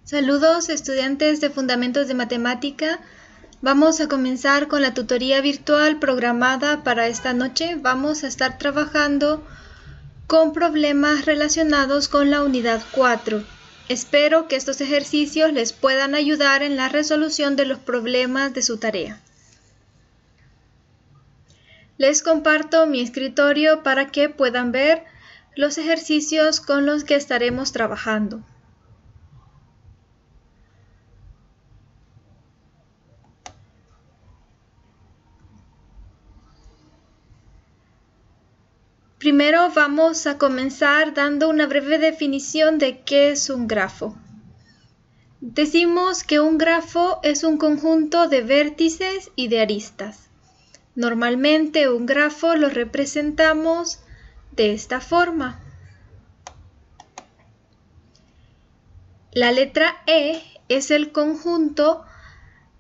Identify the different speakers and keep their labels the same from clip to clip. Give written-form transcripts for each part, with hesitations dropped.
Speaker 1: Saludos estudiantes de Fundamentos de Matemática. Vamos a comenzar con la tutoría virtual programada para esta noche. Vamos a estar trabajando con problemas relacionados con la unidad 4. Espero que estos ejercicios les puedan ayudar en la resolución de los problemas de su tarea. Les comparto mi escritorio para que puedan ver los ejercicios con los que estaremos trabajando. Primero vamos a comenzar dando una breve definición de qué es un grafo. Decimos que un grafo es un conjunto de vértices y de aristas. Normalmente un grafo lo representamos de esta forma. La letra E es el conjunto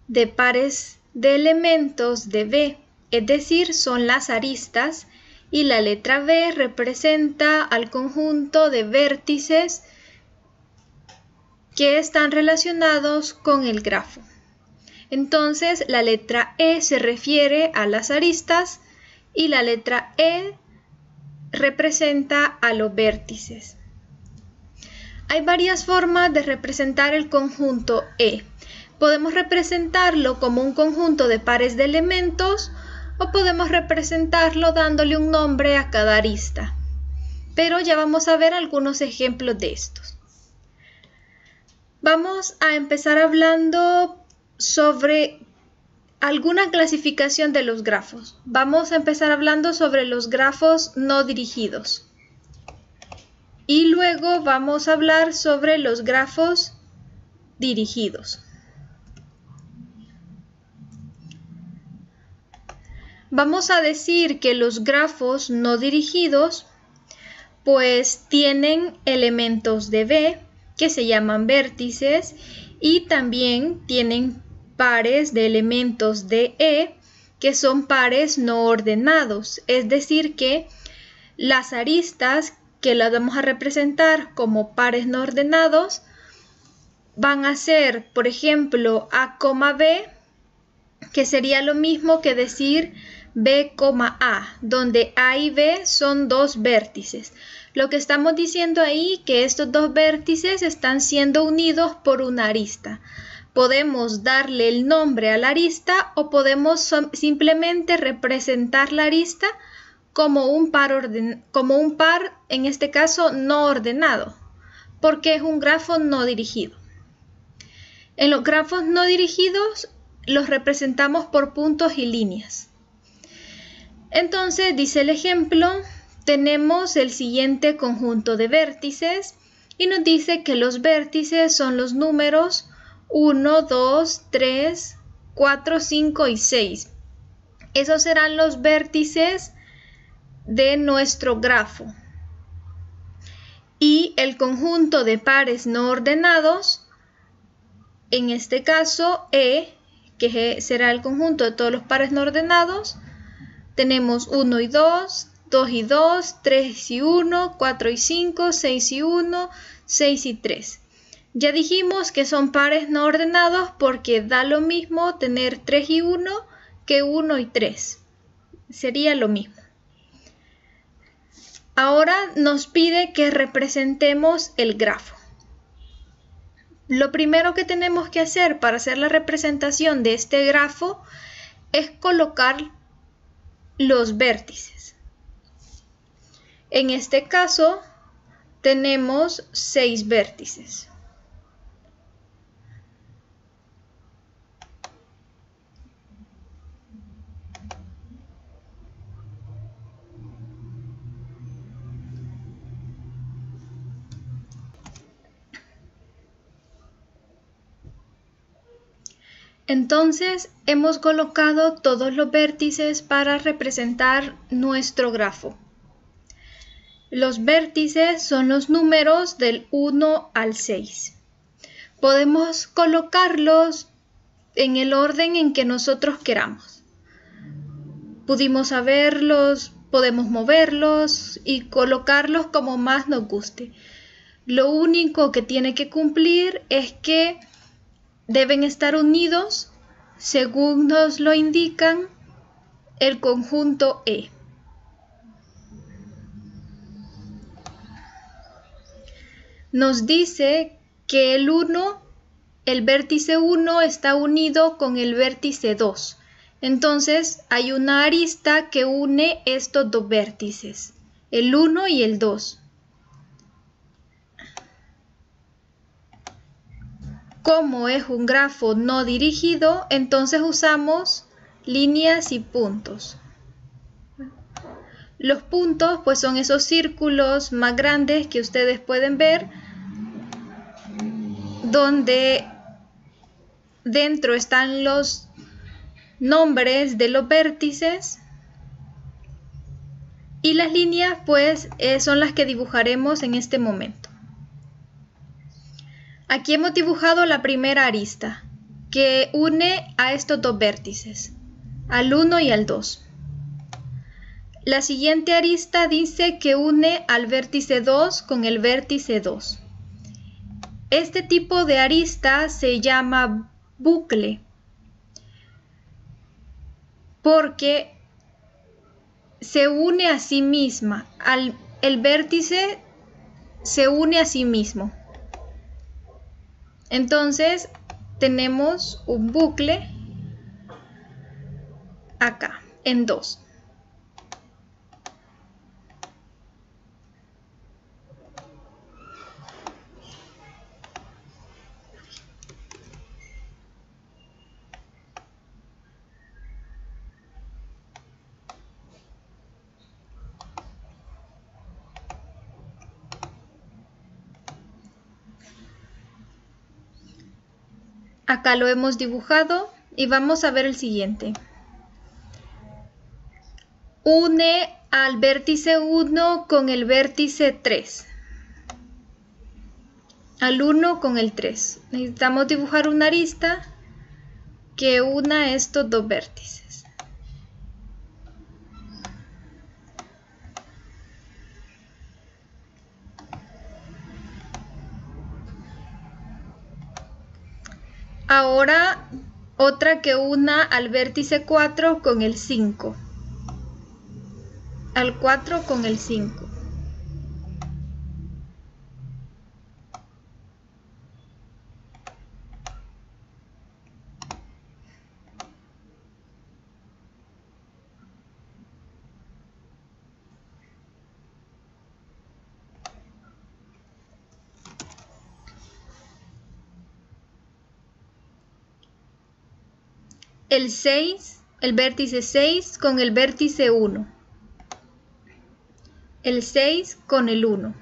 Speaker 1: de pares de elementos de B, es decir, son las aristas, y la letra B representa al conjunto de vértices que están relacionados con el grafo. Entonces, la letra E se refiere a las aristas y la letra E representa a los vértices. Hay varias formas de representar el conjunto E. Podemos representarlo como un conjunto de pares de elementos o podemos representarlo dándole un nombre a cada arista. Pero ya vamos a ver algunos ejemplos de estos. Vamos a empezar hablando sobre alguna clasificación de los grafos. Vamos a empezar hablando sobre los grafos no dirigidos. Y luego vamos a hablar sobre los grafos dirigidos. Vamos a decir que los grafos no dirigidos pues tienen elementos de B que se llaman vértices y también tienen pares de elementos de E que son pares no ordenados, es decir que las aristas que las vamos a representar como pares no ordenados van a ser, por ejemplo, A, B, que sería lo mismo que decir B, A, donde A y B son dos vértices. Lo que estamos diciendo ahí que estos dos vértices están siendo unidos por una arista. Podemos darle el nombre a la arista o podemos simplemente representar la arista como un par, en este caso no ordenado, porque es un grafo no dirigido. En los grafos no dirigidos los representamos por puntos y líneas. Entonces, dice el ejemplo, tenemos el siguiente conjunto de vértices y nos dice que los vértices son los números 1, 2, 3, 4, 5 y 6. Esos serán los vértices de nuestro grafo. Y el conjunto de pares no ordenados, en este caso E, que será el conjunto de todos los pares no ordenados, tenemos 1 y 2, 2 y 2, 3 y 1, 4 y 5, 6 y 1, 6 y 3. Ya dijimos que son pares no ordenados porque da lo mismo tener 3 y 1 que 1 y 3. Sería lo mismo. Ahora nos pide que representemos el grafo. Lo primero que tenemos que hacer para hacer la representación de este grafo es colocar los vértices. En este caso tenemos 6 vértices. Entonces hemos colocado todos los vértices para representar nuestro grafo. Los vértices son los números del 1 al 6. Podemos colocarlos en el orden en que nosotros queramos. Pudimos saberlos, podemos moverlos y colocarlos como más nos guste. Lo único que tiene que cumplir es que deben estar unidos según nos lo indican el conjunto E. Nos dice que el vértice 1 está unido con el vértice 2. Entonces hay una arista que une estos dos vértices, el 1 y el 2. Como es un grafo no dirigido, entonces usamos líneas y puntos. Los puntos pues son esos círculos más grandes que ustedes pueden ver, donde dentro están los nombres de los vértices, y las líneas pues son las que dibujaremos en este momento. Aquí hemos dibujado la primera arista que une a estos dos vértices, al 1 y al 2. La siguiente arista dice que une al vértice 2 con el vértice 2. Este tipo de arista se llama bucle porque se une a sí misma, el vértice se une a sí mismo. Entonces tenemos un bucle acá en 2. Acá lo hemos dibujado y vamos a ver el siguiente. Une al vértice 1 con el vértice 3. Al 1 con el 3. Necesitamos dibujar una arista que una estos dos vértices. Ahora otra que una al vértice 4 con el 5. Al 4 con el 5. El 6, el vértice 6 con el vértice 1. El 6 con el 1.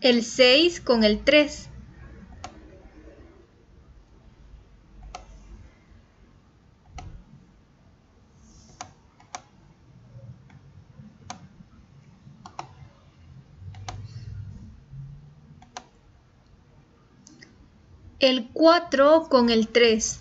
Speaker 1: El 6 con el 3. El 4 con el 3.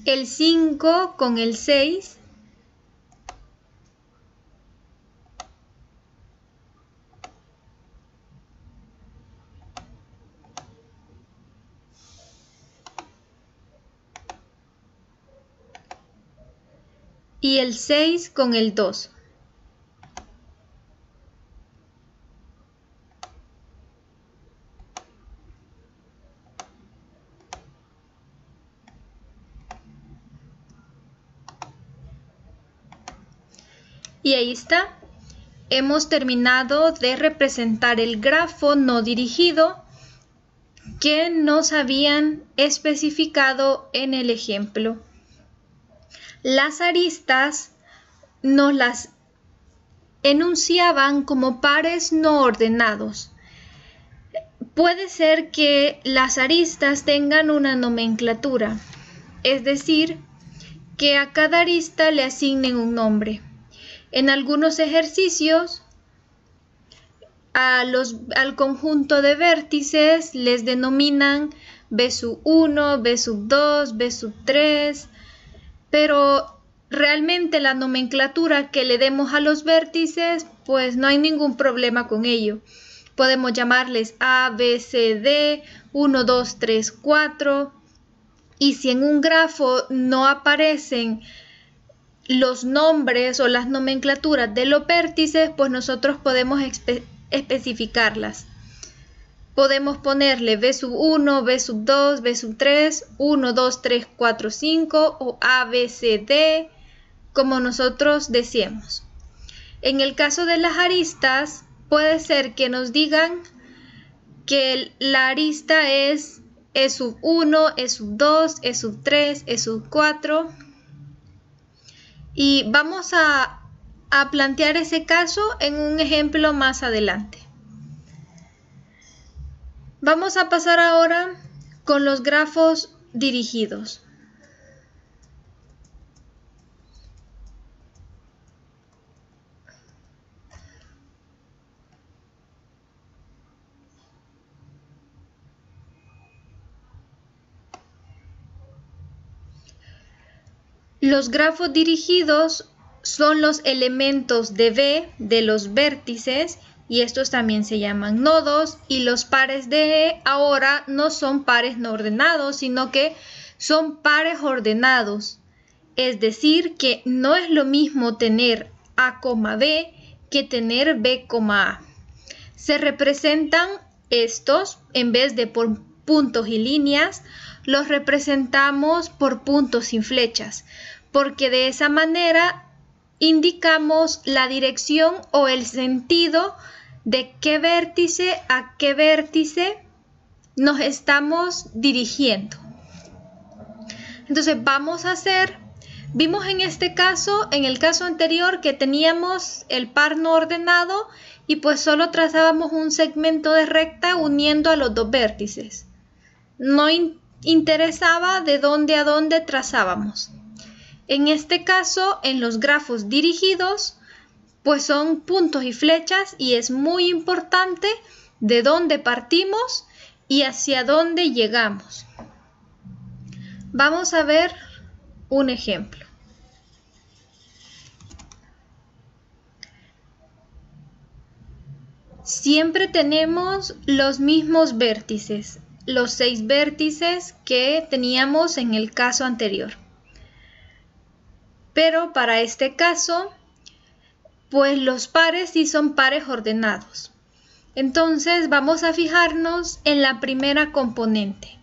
Speaker 1: El 5 con el 6. Y el 6 con el 2. Y ahí está. Hemos terminado de representar el grafo no dirigido que nos habían especificado en el ejemplo. Las aristas nos las enunciaban como pares no ordenados. Puede ser que las aristas tengan una nomenclatura, es decir, que a cada arista le asignen un nombre. En algunos ejercicios, al conjunto de vértices les denominan B1, B2, B3, pero realmente la nomenclatura que le demos a los vértices, pues no hay ningún problema con ello. Podemos llamarles A, B, C, D, 1, 2, 3, 4. Y si en un grafo no aparecen los nombres o las nomenclaturas de los vértices, pues nosotros podemos especificarlas. Podemos ponerle B1, B2, B3, 1, 2, 3, 4, 5 o A, B, C, D, como nosotros deseemos. En el caso de las aristas, puede ser que nos digan que la arista es E1, E2, E3, E4. Y vamos a plantear ese caso en un ejemplo más adelante. Vamos a pasar ahora con los grafos dirigidos. Los grafos dirigidos son los elementos de B de los vértices y estos también se llaman nodos, y los pares de E ahora no son pares no ordenados, sino que son pares ordenados. Es decir, que no es lo mismo tener A, B que tener B, A. Se representan estos, en vez de por puntos y líneas, los representamos por puntos sin flechas, porque de esa manera indicamos la dirección o el sentido de qué vértice a qué vértice nos estamos dirigiendo. Entonces vamos a vimos en este caso, en el caso anterior, que teníamos el par no ordenado y pues solo trazábamos un segmento de recta uniendo a los dos vértices. No interesaba de dónde a dónde trazábamos. En este caso, en los grafos dirigidos, pues son puntos y flechas y es muy importante de dónde partimos y hacia dónde llegamos. Vamos a ver un ejemplo. Siempre tenemos los mismos vértices, los 6 vértices que teníamos en el caso anterior. Pero para este caso, pues los pares sí son pares ordenados. Entonces vamos a fijarnos en la primera componente.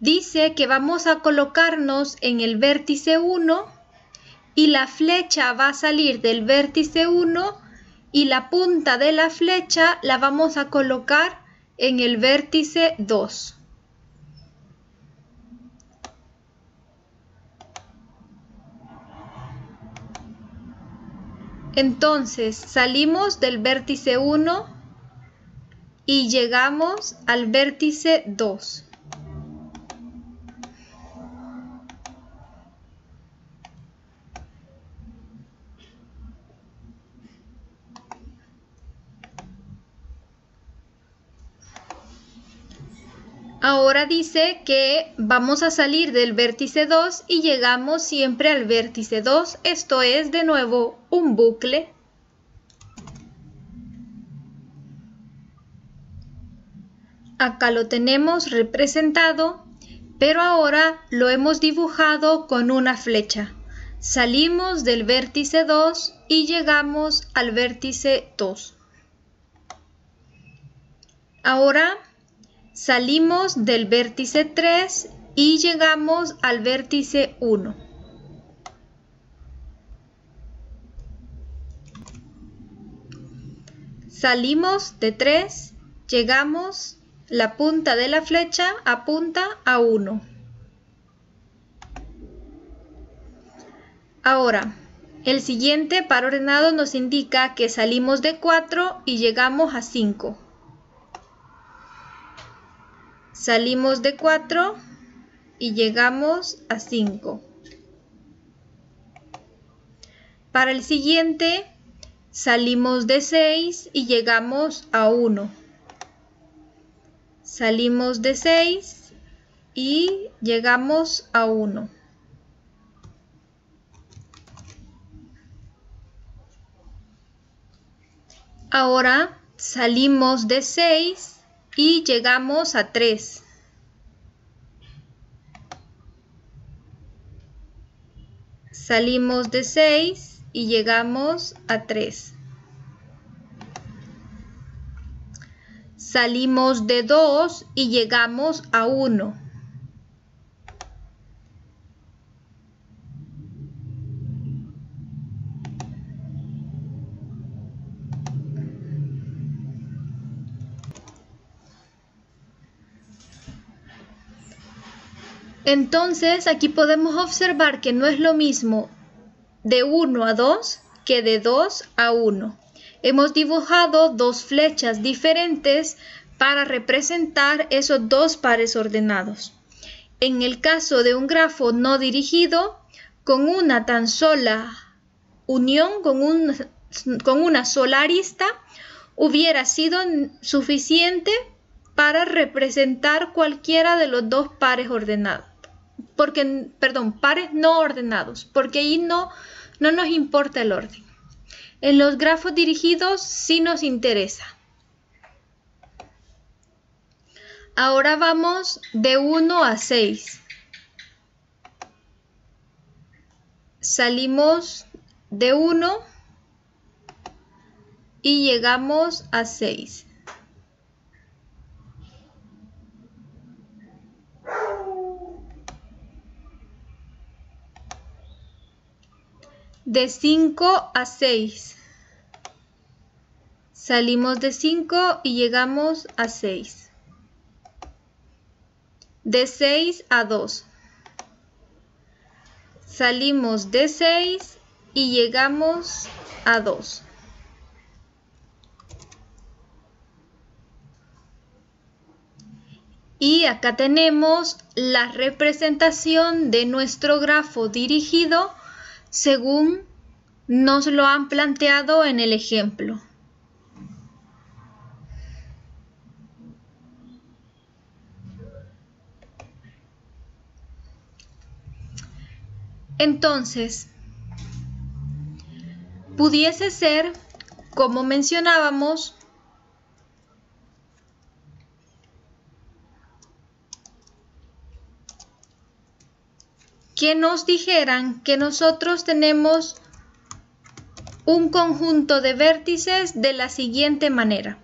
Speaker 1: Dice que vamos a colocarnos en el vértice 1 y la flecha va a salir del vértice 1 y la punta de la flecha la vamos a colocar en el vértice 2. Entonces salimos del vértice 1 y llegamos al vértice 2. Ahora dice que vamos a salir del vértice 2 y llegamos siempre al vértice 2. Esto es de nuevo un bucle. Acá lo tenemos representado, pero ahora lo hemos dibujado con una flecha. Salimos del vértice 2 y llegamos al vértice 2. Ahora salimos del vértice 3 y llegamos al vértice 1. Salimos de 3, llegamos, la punta de la flecha apunta a 1. Ahora, El siguiente par ordenado nos indica que salimos de 4 y llegamos a 5. Salimos de 4 y llegamos a 5. Para el siguiente, salimos de 6 y llegamos a 1. Salimos de 6 y llegamos a 1. Ahora salimos de 6 y llegamos a 3. Salimos de 6 y llegamos a 3. Salimos de 2 y llegamos a 1. Entonces, aquí podemos observar que no es lo mismo de 1 a 2 que de 2 a 1. Hemos dibujado dos flechas diferentes para representar esos dos pares ordenados. En el caso de un grafo no dirigido, con una tan sola unión, con una sola arista, hubiera sido suficiente para representar cualquiera de los dos pares ordenados. Pares no ordenados, porque ahí no nos importa el orden. En los grafos dirigidos sí nos interesa. Ahora vamos de 1 a 6. Salimos de 1 y llegamos a 6. De 5 a 6. Salimos de 5 y llegamos a 6. De 6 a 2. Salimos de 6 y llegamos a 2. Y acá tenemos la representación de nuestro grafo dirigido según nos lo han planteado en el ejemplo. Entonces, pudiese ser, como mencionábamos, que nos dijeran que nosotros tenemos un conjunto de vértices de la siguiente manera.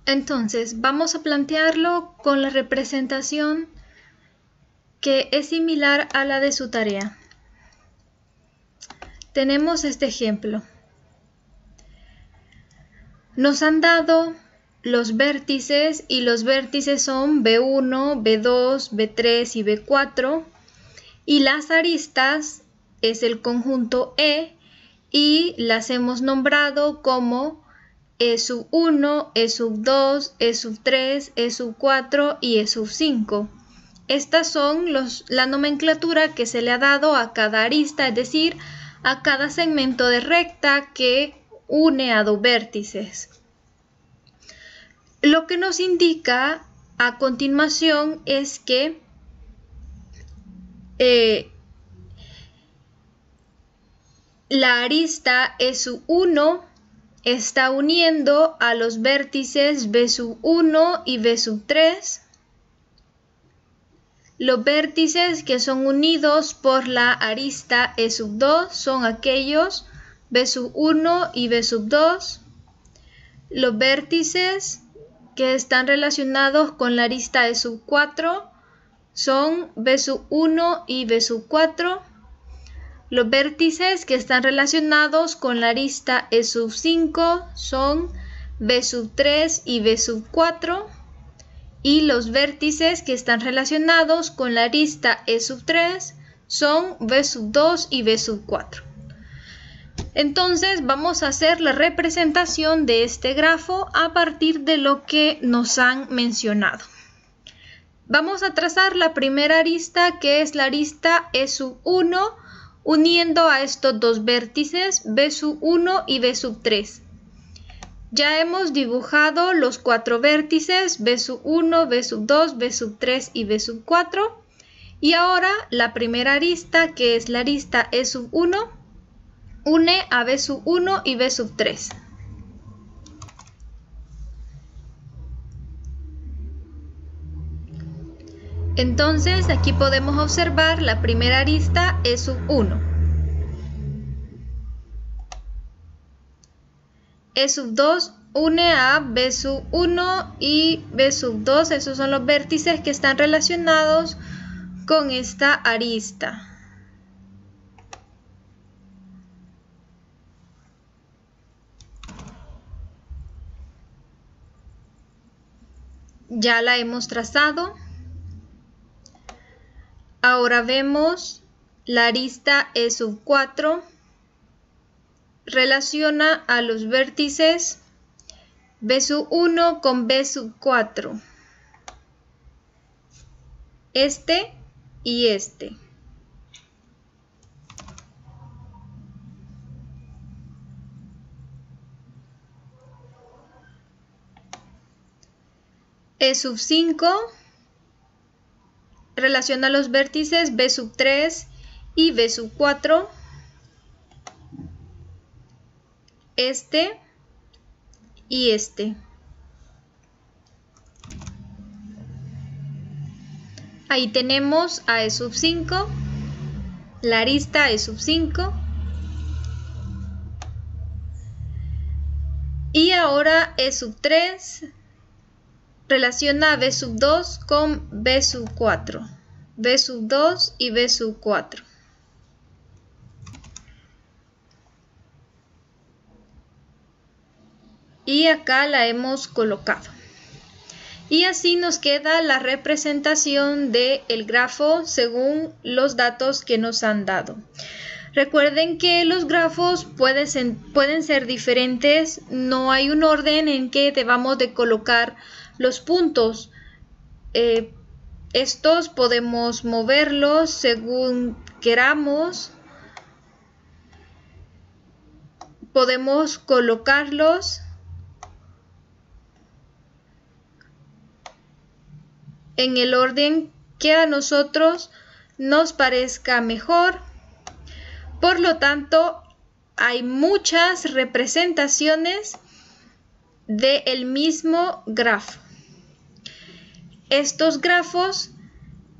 Speaker 1: Entonces, vamos a plantearlo con la representación que es similar a la de su tarea. Tenemos este ejemplo. Nos han dado los vértices y los vértices son B1, B2, B3 y B4 y las aristas es el conjunto E y las hemos nombrado como E1, E2, E3, E4 y E5. Estas son la nomenclatura que se le ha dado a cada arista, es decir, a cada segmento de recta que une a dos vértices. Lo que nos indica a continuación es que la arista E1 está uniendo a los vértices B1 y B3. Los vértices que son unidos por la arista E2 son aquellos B1 y B2. Los vértices que están relacionados con la arista E4 son B1 y B4. Los vértices que están relacionados con la arista E5 son B3 y B4. y los vértices que están relacionados con la arista E3 son B2 y B4. Entonces vamos a hacer la representación de este grafo a partir de lo que nos han mencionado. Vamos a trazar la primera arista, que es la arista E1, uniendo a estos dos vértices B1 y B3. Ya hemos dibujado los cuatro vértices B1, B2, B3 y B4. Y ahora la primera arista, que es la arista E1, une a B1 y B3. Entonces aquí podemos observar la primera arista E1. E2 une a B1 y B2. Esos son los vértices que están relacionados con esta arista. Ya la hemos trazado. Ahora vemos la arista E4 relaciona a los vértices B1 con B4. Este y este. E5 relaciona los vértices B3 y B4. Este y este. Ahí tenemos a E5, la arista E5. Y ahora E3 relaciona B2 con B4. B2 y B4. Y acá la hemos colocado. Y así nos queda la representación del grafo según los datos que nos han dado. Recuerden que los grafos pueden ser diferentes, no hay un orden en que debamos de colocar los puntos. Estos podemos moverlos según queramos. Podemos colocarlos en el orden que a nosotros nos parezca mejor. Por lo tanto, hay muchas representaciones del mismo grafo. Estos grafos,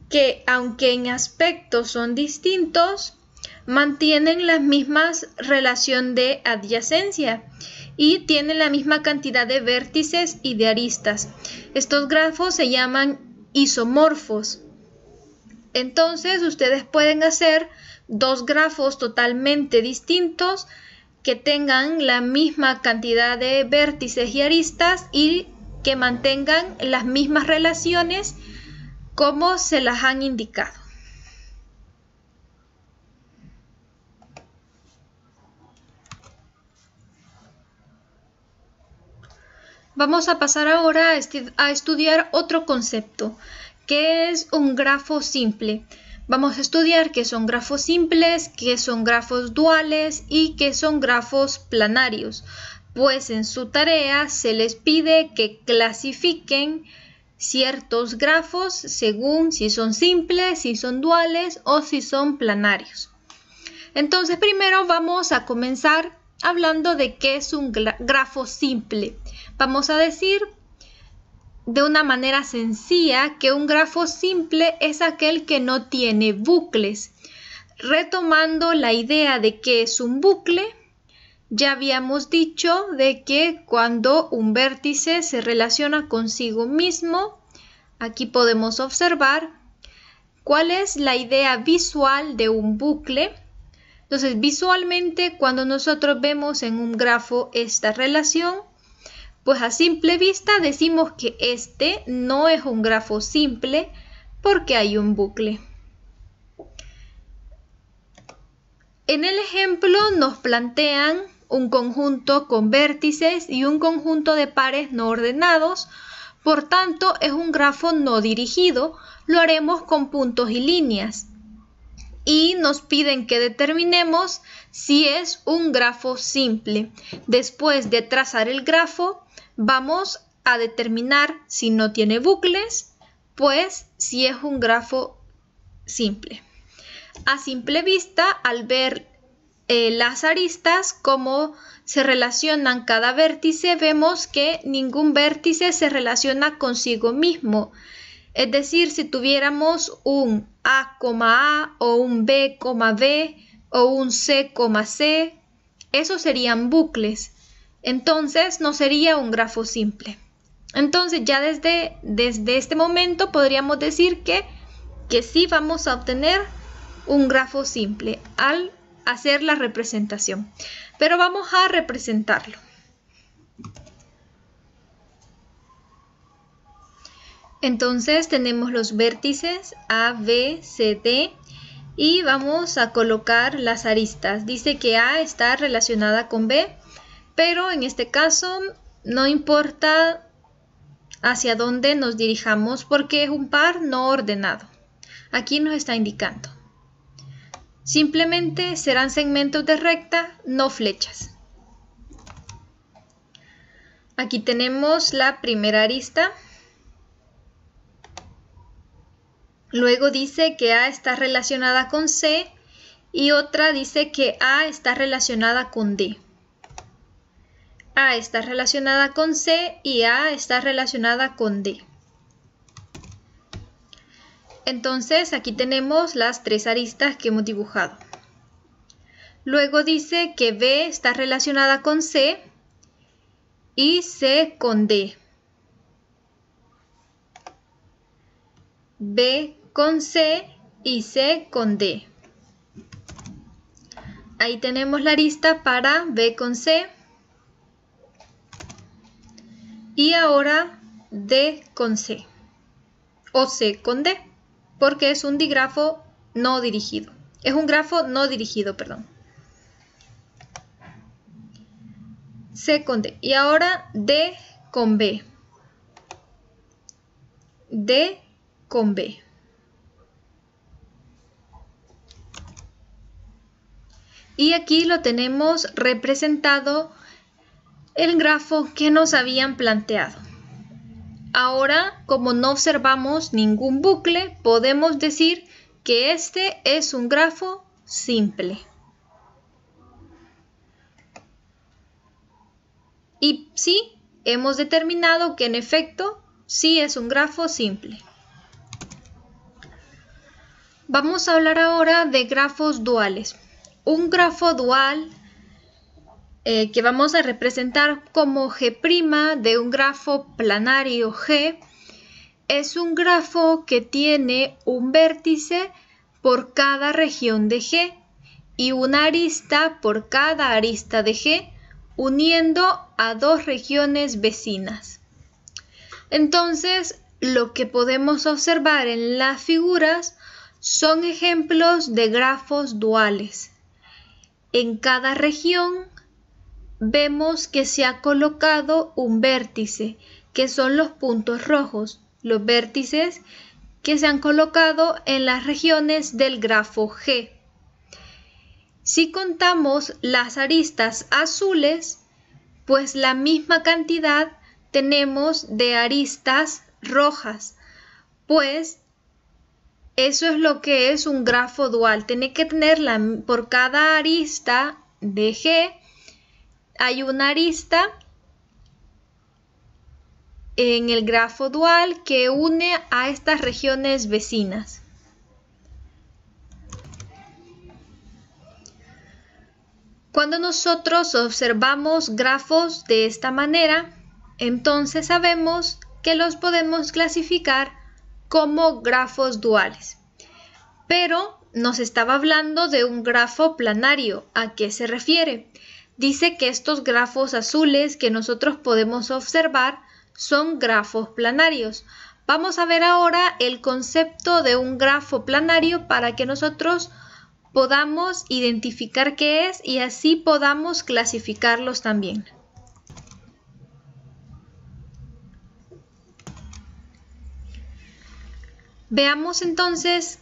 Speaker 1: que aunque en aspecto son distintos, mantienen la misma relación de adyacencia y tienen la misma cantidad de vértices y de aristas. Estos grafos se llaman isomorfos. Entonces ustedes pueden hacer dos grafos totalmente distintos que tengan la misma cantidad de vértices y aristas y que mantengan las mismas relaciones como se las han indicado. Vamos a pasar ahora a estudiar otro concepto, que es un grafo simple. Vamos a estudiar qué son grafos simples, qué son grafos duales y qué son grafos planarios, pues en su tarea se les pide que clasifiquen ciertos grafos según si son simples, si son duales o si son planarios. Entonces primero vamos a comenzar hablando de qué es un grafo simple. Vamos a decir de una manera sencilla que un grafo simple es aquel que no tiene bucles. Retomando la idea de qué es un bucle, ya habíamos dicho de que cuando un vértice se relaciona consigo mismo, aquí podemos observar cuál es la idea visual de un bucle. Entonces, visualmente, cuando nosotros vemos en un grafo esta relación, Pues a simple vista decimos que este no es un grafo simple porque hay un bucle. En el ejemplo nos plantean un conjunto con vértices y un conjunto de pares no ordenados, por tanto es un grafo no dirigido, lo haremos con puntos y líneas. Y nos piden que determinemos si es un grafo simple. Después de trazar el grafo, vamos a determinar si no tiene bucles, pues si es un grafo simple. A simple vista, al ver las aristas, cómo se relacionan cada vértice, vemos que ningún vértice se relaciona consigo mismo. Es decir, si tuviéramos un A, A o un B, B o un C, C, esos serían bucles. Entonces no sería un grafo simple. Entonces ya desde este momento podríamos decir que sí vamos a obtener un grafo simple al hacer la representación. Pero vamos a representarlo. Entonces tenemos los vértices A, B, C, D y vamos a colocar las aristas. Dice que A está relacionada con B, pero en este caso no importa hacia dónde nos dirijamos porque es un par no ordenado. Aquí nos está indicando. Simplemente serán segmentos de recta, no flechas. Aquí tenemos la primera arista. Luego dice que A está relacionada con C y otra dice que A está relacionada con D. A está relacionada con C y A está relacionada con D. Entonces aquí tenemos las tres aristas que hemos dibujado. Luego dice que B está relacionada con C y C con D. B con C y C con D. Ahí tenemos la arista para B con C. Y ahora D con C. O C con D. Porque es un digrafo no dirigido. Es un grafo no dirigido, perdón. C con D. Y ahora D con B. D con B. Y aquí lo tenemos representado el grafo que nos habían planteado. Ahora, como no observamos ningún bucle, podemos decir que este es un grafo simple. Y sí, hemos determinado que en efecto sí es un grafo simple. Vamos a hablar ahora de grafos duales. Un grafo dual que vamos a representar como G' de un grafo planario G es un grafo que tiene un vértice por cada región de G y una arista por cada arista de G uniendo a dos regiones vecinas. Entonces, lo que podemos observar en las figuras son ejemplos de grafos duales. En cada región vemos que se ha colocado un vértice, que son los puntos rojos, los vértices que se han colocado en las regiones del grafo G. Si contamos las aristas azules, pues la misma cantidad tenemos de aristas rojas, pues eso es lo que es un grafo dual. Tiene que tener por cada arista de G hay una arista en el grafo dual que une a estas regiones vecinas. Cuando nosotros observamos grafos de esta manera, entonces sabemos que los podemos clasificar como grafos duales. Pero nos estaba hablando de un grafo planario. ¿A qué se refiere? dice que estos grafos azules que nosotros podemos observar son grafos planarios. Vamos a ver ahora el concepto de un grafo planario para que nosotros podamos identificar qué es y así podamos clasificarlos también. Veamos entonces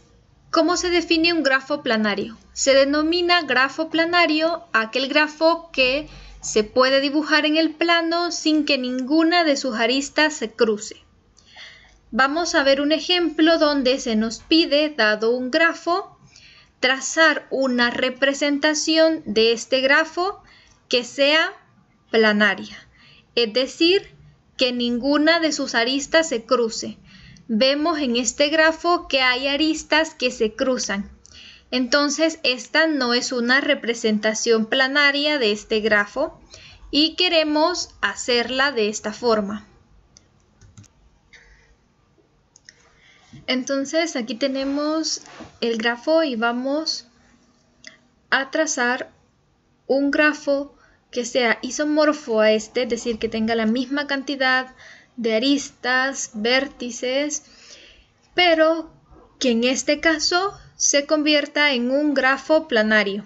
Speaker 1: cómo se define un grafo planario. Se denomina grafo planario aquel grafo que se puede dibujar en el plano sin que ninguna de sus aristas se cruce. Vamos a ver un ejemplo donde se nos pide, dado un grafo, trazar una representación de este grafo que sea planaria, es decir, que ninguna de sus aristas se cruce. Vemos en este grafo que hay aristas que se cruzan. Entonces, esta no es una representación planaria de este grafo y queremos hacerla de esta forma. Entonces, aquí tenemos el grafo y vamos a trazar un grafo que sea isomorfo a este, es decir, que tenga la misma cantidad de aristas, vértices, pero que en este caso se convierta en un grafo planario.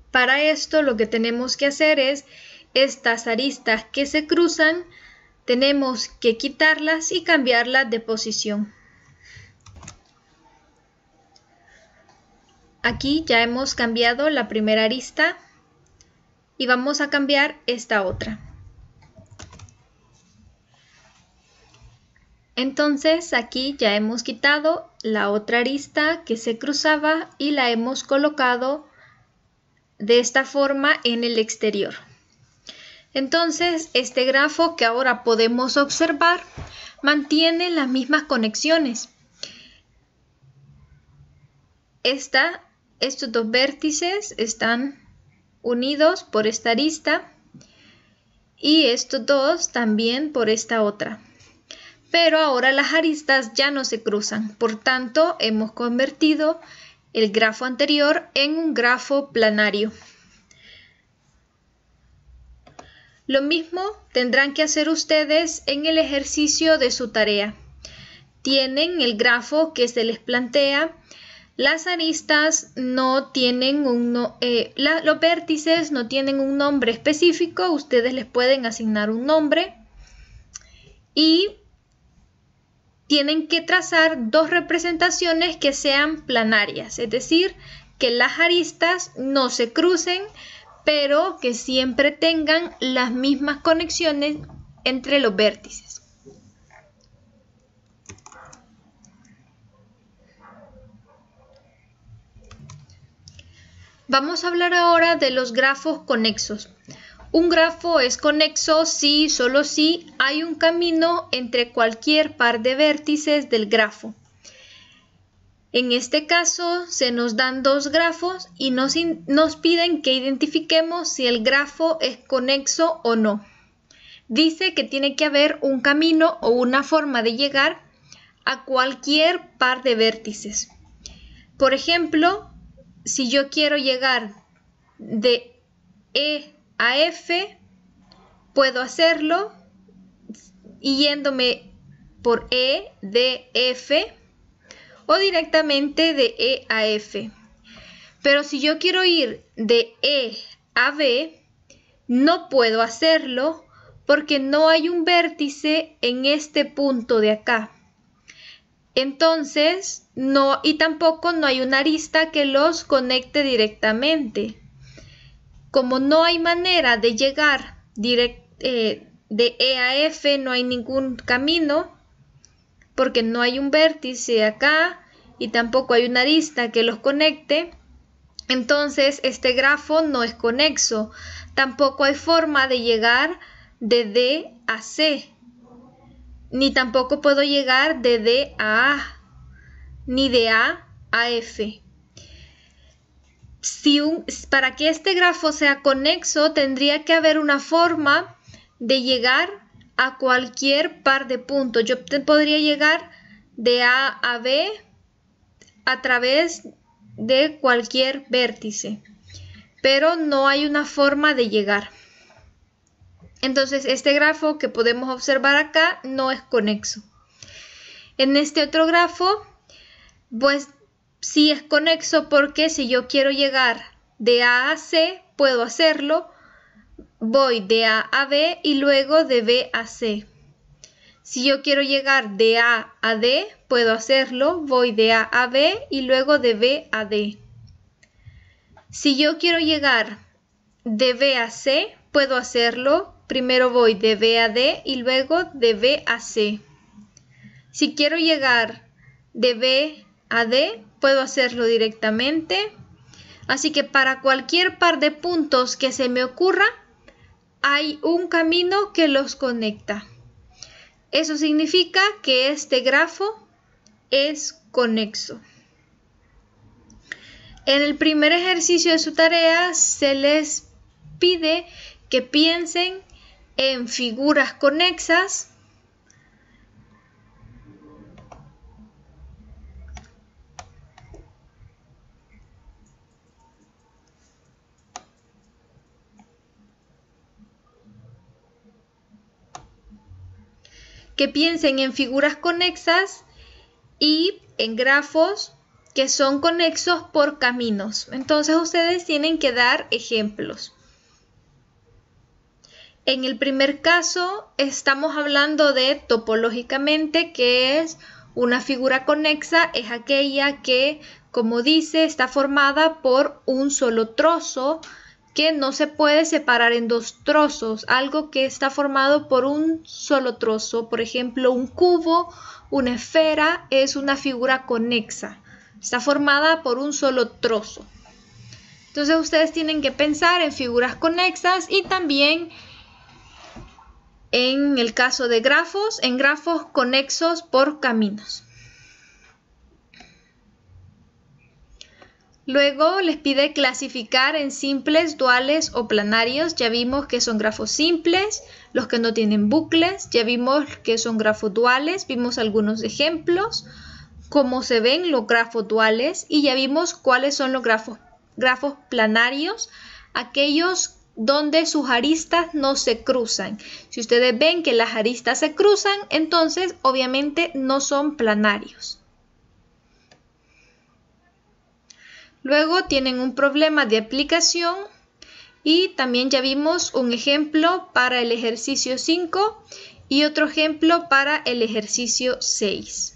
Speaker 1: Para esto lo que tenemos que hacer es estas aristas que se cruzan, tenemos que quitarlas y cambiarlas de posición. Aquí ya hemos cambiado la primera arista y vamos a cambiar esta otra. Entonces aquí ya hemos quitado la otra arista que se cruzaba y la hemos colocado de esta forma en el exterior. Entonces este grafo que ahora podemos observar mantiene las mismas conexiones. Estos dos vértices están unidos por esta arista y estos dos también por esta otra. Pero ahora las aristas ya no se cruzan, por tanto hemos convertido el grafo anterior en un grafo planario. Lo mismo tendrán que hacer ustedes en el ejercicio de su tarea. Tienen el grafo que se les plantea, las aristas no tienen los vértices no tienen un nombre específico, ustedes les pueden asignar un nombre y tienen que trazar dos representaciones que sean planarias, es decir, que las aristas no se crucen, pero que siempre tengan las mismas conexiones entre los vértices. Vamos a hablar ahora de los grafos conexos. Un grafo es conexo si, solo si, hay un camino entre cualquier par de vértices del grafo. En este caso se nos dan dos grafos y nos piden que identifiquemos si el grafo es conexo o no. Dice que tiene que haber un camino o una forma de llegar a cualquier par de vértices. Por ejemplo, si yo quiero llegar de E a F, puedo hacerlo yéndome por E, D, F o directamente de E a F. Pero si yo quiero ir de E a B, no puedo hacerlo porque no hay un vértice en este punto de acá. Entonces, y tampoco no hay una arista que los conecte directamente. Como no hay manera de llegar de E a F, no hay ningún camino, porque no hay un vértice acá y tampoco hay una arista que los conecte, entonces este grafo no es conexo. Tampoco hay forma de llegar de D a C, ni tampoco puedo llegar de D a A, ni de A a F. Para que este grafo sea conexo, tendría que haber una forma de llegar a cualquier par de puntos. Yo podría llegar de A a B a través de cualquier vértice. pero no hay una forma de llegar. Entonces este grafo que podemos observar acá no es conexo. En este otro grafo, pues sí es conexo, porque si yo quiero llegar de A a C, puedo hacerlo. Voy de A a B y luego de B a C. Si yo quiero llegar de A a D, puedo hacerlo. Voy de A a B y luego de B a D. Si yo quiero llegar de B a C, puedo hacerlo. Primero voy de B a D y luego de B a C. Si quiero llegar de B a D, puedo hacerlo directamente. Así que para cualquier par de puntos que se me ocurra, hay un camino que los conecta. Eso significa que este grafo es conexo. En el primer ejercicio de su tarea se les pide que piensen en figuras conexas y en grafos que son conexos por caminos. Entonces ustedes tienen que dar ejemplos. En el primer caso estamos hablando de topológicamente, que es una figura conexa, es aquella que, como dice, está formada por un solo trozo que no se puede separar en dos trozos. Algo que está formado por un solo trozo, por ejemplo, un cubo, una esfera, es una figura conexa. Está formada por un solo trozo. Entonces ustedes tienen que pensar en figuras conexas y también en el caso de grafos, en grafos conexos por caminos. Luego les pide clasificar en simples, duales o planarios. Ya vimos que son grafos simples, los que no tienen bucles. Ya vimos que son grafos duales, vimos algunos ejemplos, cómo se ven los grafos duales, y ya vimos cuáles son los grafos planarios, aquellos donde sus aristas no se cruzan. Si ustedes ven que las aristas se cruzan, entonces obviamente no son planarios. Luego tienen un problema de aplicación y también ya vimos un ejemplo para el ejercicio 5 y otro ejemplo para el ejercicio 6.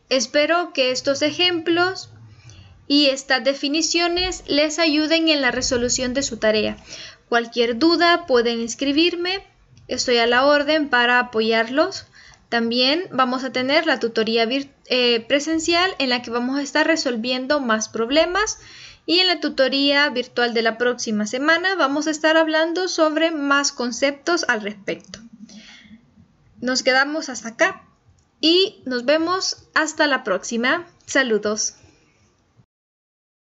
Speaker 1: Espero que estos ejemplos y estas definiciones les ayuden en la resolución de su tarea. Cualquier duda pueden escribirme, estoy a la orden para apoyarlos. También vamos a tener la tutoría presencial en la que vamos a estar resolviendo más problemas, y en la tutoría virtual de la próxima semana vamos a estar hablando sobre más conceptos al respecto. Nos quedamos hasta acá y nos vemos hasta la próxima. Saludos.